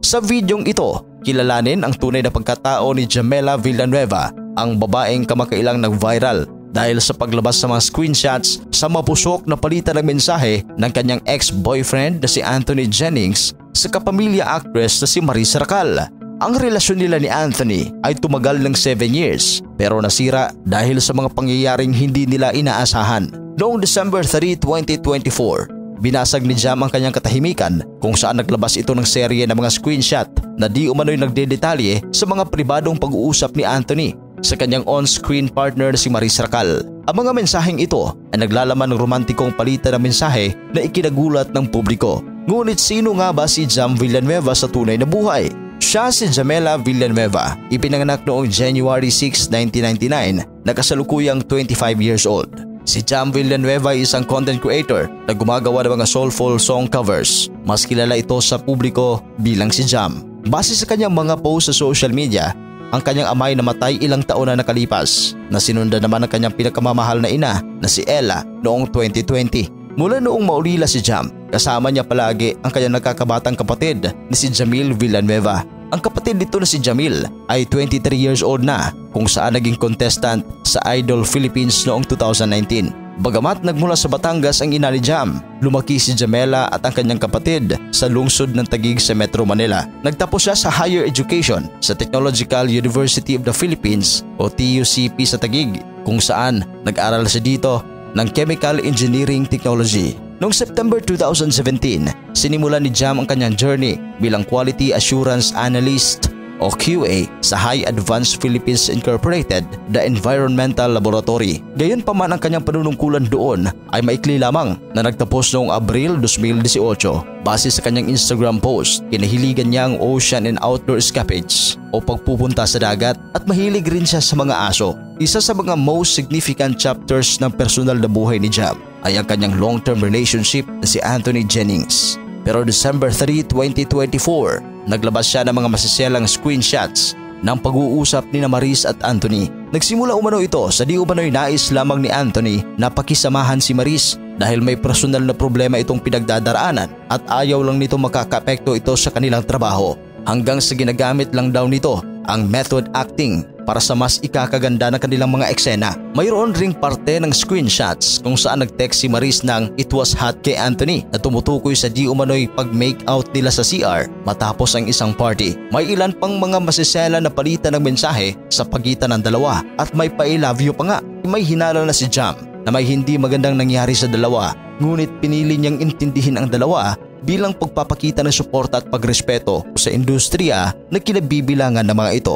Sa videong ito, kilalanin ang tunay na pagkatao ni Jamela Villanueva, ang babaeng kamakailang nag-viral dahil sa paglabas sa mga screenshots sa mapusok na palitan ng mensahe ng kanyang ex-boyfriend na si Anthony Jennings sa kapamilya actress na si Maris Racal. Ang relasyon nila ni Anthony ay tumagal ng 7 years pero nasira dahil sa mga pangyayaring hindi nila inaasahan. Noong December 3, 2024, binasag ni Jam ang kanyang katahimikan kung saan naglabas ito ng serye ng mga screenshot na di umano'y nagdedetalye sa mga pribadong pag-uusap ni Anthony sa kanyang on-screen partner na si Maris Racal. Ang mga mensaheng ito ay naglalaman ng romantikong palitan ng mensahe na ikinagulat ng publiko. Ngunit sino nga ba si Jam Villanueva sa tunay na buhay? Siya si Jamela Villanueva, ipinanganak noong January 6, 1999 na kasalukuyang 25 years old. Si Jam Villanueva ay isang content creator na gumagawa ng mga soulful song covers. Mas kilala ito sa publiko bilang si Jam. Base sa kanyang mga post sa social media, ang kanyang amay namatay ilang taon na nakalipas na sinundan naman ng kanyang pinakamamahal na ina na si Ella noong 2020. Mula noong maulila si Jam, kasama niya palagi ang kanyang nagkakabatang kapatid na si Jamil Villanueva. Ang kapatid nito na si Jamil ay 23 years old na kung saan naging contestant sa Idol Philippines noong 2019. Bagamat nagmula sa Batangas ang ina ni Jam, lumaki si Jamela at ang kanyang kapatid sa lungsod ng Taguig sa Metro Manila. Nagtapos siya sa higher education sa Technological University of the Philippines o TUCP sa Taguig kung saan nag-aral siya dito ng Chemical Engineering Technology. Noong September 2017, sinimulan ni Jam ang kanyang journey bilang Quality Assurance Analyst o QA sa High Advanced Philippines Incorporated, the Environmental Laboratory. Gayunpaman ang kanyang panunungkulan doon ay maikli lamang na nagtapos noong Abril 2018. Base sa kanyang Instagram post, kinahiligan niya ang ocean and outdoor escapades o pagpupunta sa dagat at mahilig rin siya sa mga aso. Isa sa mga most significant chapters ng personal na buhay ni Jam ay ang kanyang long-term relationship na si Anthony Jennings. Pero December 3, 2024, naglabas siya ng mga masiselang screenshots ng pag-uusap ni Maris at Anthony. Nagsimula umano ito sa di umano'y nais lamang ni Anthony na pakisamahan si Maris dahil may personal na problema itong pinagdadaraanan at ayaw lang nito makakapekto ito sa kanilang trabaho. Hanggang sa ginagamit lang daw nito ang method acting para sa mas ikakaganda ng kanilang mga eksena. Mayroon ring parte ng screenshots kung saan nag-text si Maris ng "It was hot" kay Anthony na tumutukoy sa di umano'y pag-make out nila sa CR matapos ang isang party. May ilan pang mga masisela na palitan ng mensahe sa pagitan ng dalawa at may pa-I love you pa nga. May hinala na si Jam na may hindi magandang nangyari sa dalawa, ngunit pinili niyang intindihin ang dalawa bilang pagpapakita ng suporta at pagrespeto sa industriya na kinabibilangan ng mga ito.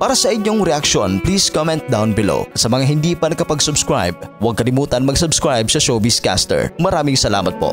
Para sa inyong reaksyon, please comment down below. Sa mga hindi pa nakapag-subscribe, huwag kalimutan mag-subscribe sa Showbiz Caster. Maraming salamat po.